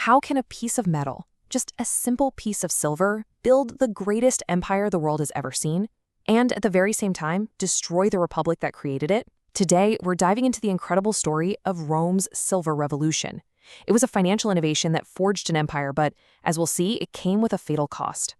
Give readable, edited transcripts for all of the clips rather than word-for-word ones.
How can a piece of metal, just a simple piece of silver, build the greatest empire the world has ever seen, and at the very same time, destroy the republic that created it? Today, we're diving into the incredible story of Rome's Silver Revolution. It was a financial innovation that forged an empire, but as we'll see, it came with a fatal cost.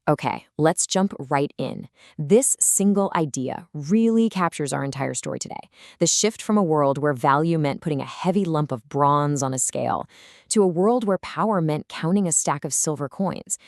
Okay, let's jump right in. This single idea really captures our entire story today. The shift from a world where value meant putting a heavy lump of bronze on a scale to a world where power meant counting a stack of silver coins.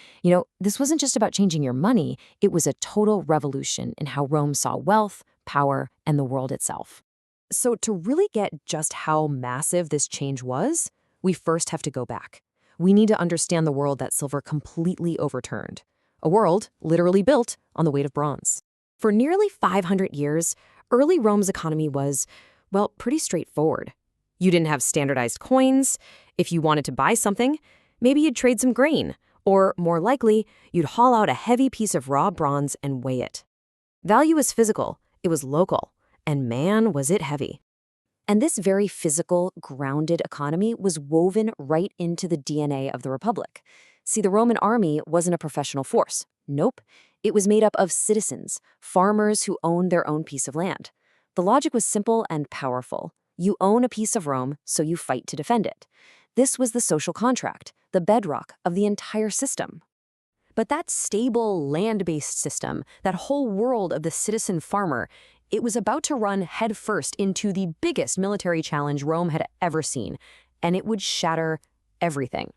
This wasn't just about changing your money, it was a total revolution in how Rome saw wealth, power, and the world itself. So to really get just how massive this change was, we first have to go back. We need to understand the world that silver completely overturned. A world literally built on the weight of bronze. For nearly 500 years, early Rome's economy was, well, pretty straightforward. You didn't have standardized coins. If you wanted to buy something, maybe you'd trade some grain, or more likely, you'd haul out a heavy piece of raw bronze and weigh it. Value was physical, it was local, and man, was it heavy. And this very physical, grounded economy was woven right into the DNA of the Republic. See, the Roman army wasn't a professional force. Nope. It was made up of citizens, farmers who owned their own piece of land. The logic was simple and powerful. You own a piece of Rome, so you fight to defend it. This was the social contract, the bedrock of the entire system. But that stable, land-based system, that whole world of the citizen farmer, it was about to run headfirst into the biggest military challenge Rome had ever seen, and it would shatter everything.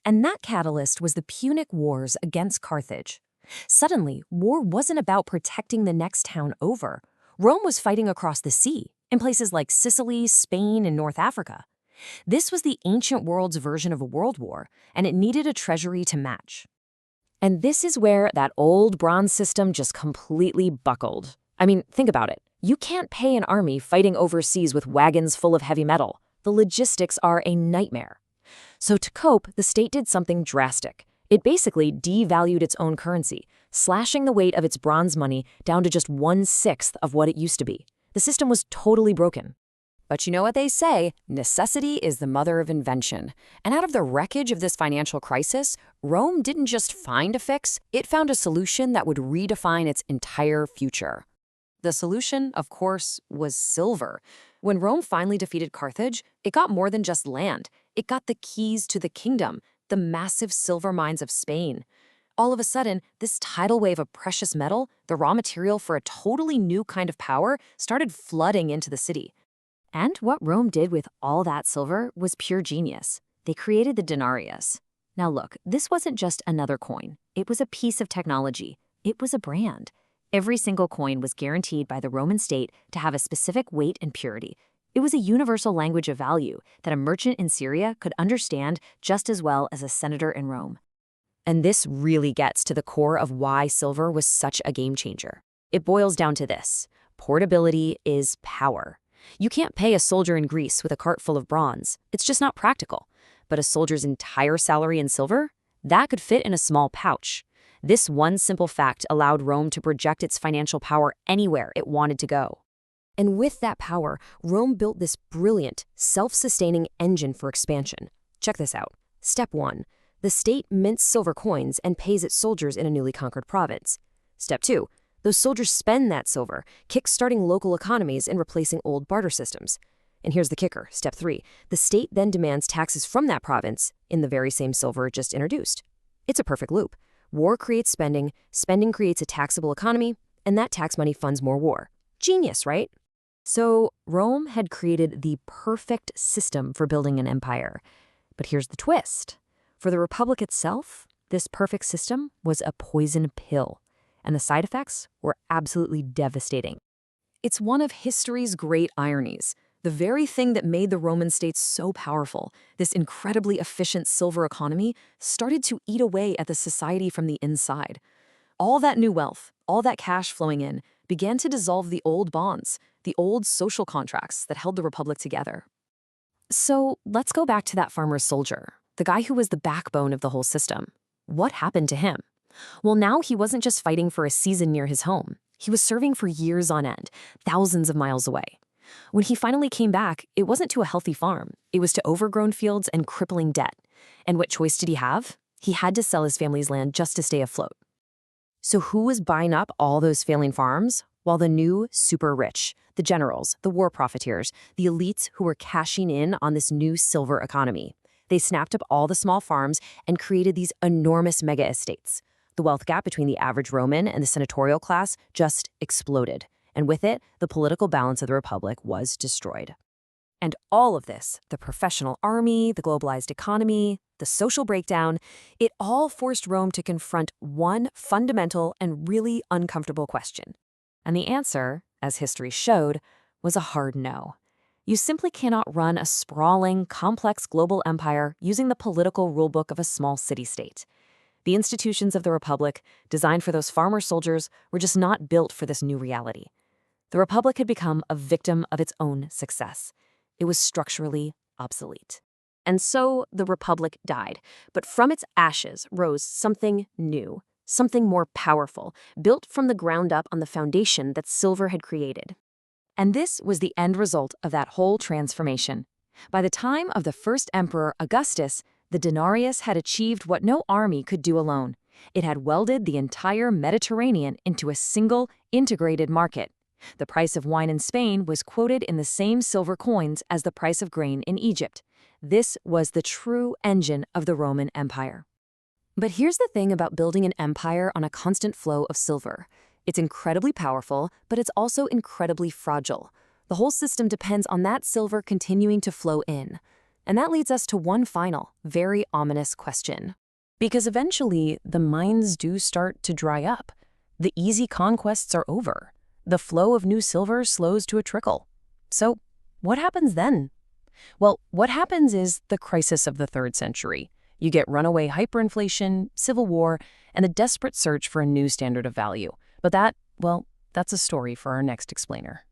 And that catalyst was the Punic Wars against Carthage. Suddenly, war wasn't about protecting the next town over. Rome was fighting across the sea, in places like Sicily, Spain, and North Africa. This was the ancient world's version of a world war, and it needed a treasury to match. And this is where that old bronze system just completely buckled. I mean, think about it. You can't pay an army fighting overseas with wagons full of heavy metal. The logistics are a nightmare. So to cope, the state did something drastic. It basically devalued its own currency, slashing the weight of its bronze money down to just 1/6 of what it used to be. The system was totally broken. But you know what they say, necessity is the mother of invention. And out of the wreckage of this financial crisis, Rome didn't just find a fix, it found a solution that would redefine its entire future. The solution, of course, was silver. When Rome finally defeated Carthage, it got more than just land. It got the keys to the kingdom, the massive silver mines of Spain. All of a sudden, this tidal wave of precious metal, the raw material for a totally new kind of power, started flooding into the city. And what Rome did with all that silver was pure genius. They created the denarius. Now look, this wasn't just another coin. It was a piece of technology. It was a brand. Every single coin was guaranteed by the Roman state to have a specific weight and purity. It was a universal language of value that a merchant in Syria could understand just as well as a senator in Rome. And this really gets to the core of why silver was such a game changer. It boils down to this: portability is power. You can't pay a soldier in Greece with a cart full of bronze. It's just not practical. But a soldier's entire salary in silver? That could fit in a small pouch. This one simple fact allowed Rome to project its financial power anywhere it wanted to go. And with that power, Rome built this brilliant, self-sustaining engine for expansion. Check this out. Step 1. The state mints silver coins and pays its soldiers in a newly conquered province. Step 2. Those soldiers spend that silver, kick-starting local economies and replacing old barter systems. And here's the kicker. Step 3. The state then demands taxes from that province in the very same silver just introduced. It's a perfect loop. War creates spending, spending creates a taxable economy, and that tax money funds more war. Genius, right? So Rome had created the perfect system for building an empire. But here's the twist. For the Republic itself, this perfect system was a poison pill, and the side effects were absolutely devastating. It's one of history's great ironies. The very thing that made the Roman state so powerful, this incredibly efficient silver economy, started to eat away at the society from the inside. All that new wealth, all that cash flowing in, began to dissolve the old bonds, the old social contracts that held the Republic together. So let's go back to that farmer soldier, the guy who was the backbone of the whole system. What happened to him? Well, now he wasn't just fighting for a season near his home. He was serving for years on end, thousands of miles away. When he finally came back, it wasn't to a healthy farm. It was to overgrown fields and crippling debt. And what choice did he have? He had to sell his family's land just to stay afloat. So who was buying up all those failing farms? Well, the new super rich, the generals, the war profiteers, the elites who were cashing in on this new silver economy. They snapped up all the small farms and created these enormous mega estates. The wealth gap between the average Roman and the senatorial class just exploded. And with it, the political balance of the Republic was destroyed. And all of this, the professional army, the globalized economy, the social breakdown, it all forced Rome to confront one fundamental and really uncomfortable question. And the answer, as history showed, was a hard no. You simply cannot run a sprawling, complex global empire using the political rulebook of a small city-state. The institutions of the Republic, designed for those farmer soldiers, were just not built for this new reality. The Republic had become a victim of its own success. It was structurally obsolete. And so the Republic died, but from its ashes rose something new, something more powerful, built from the ground up on the foundation that silver had created. And this was the end result of that whole transformation. By the time of the first emperor, Augustus, the denarius had achieved what no army could do alone. It had welded the entire Mediterranean into a single, integrated market. The price of wine in Spain was quoted in the same silver coins as the price of grain in Egypt. This was the true engine of the Roman Empire. But here's the thing about building an empire on a constant flow of silver. It's incredibly powerful, but it's also incredibly fragile. The whole system depends on that silver continuing to flow in. And that leads us to one final, very ominous question. Because eventually, the mines do start to dry up. The easy conquests are over. The flow of new silver slows to a trickle. So, what happens then? Well, what happens is the crisis of the 3rd century. You get runaway hyperinflation, civil war, and the desperate search for a new standard of value. But that's a story for our next explainer.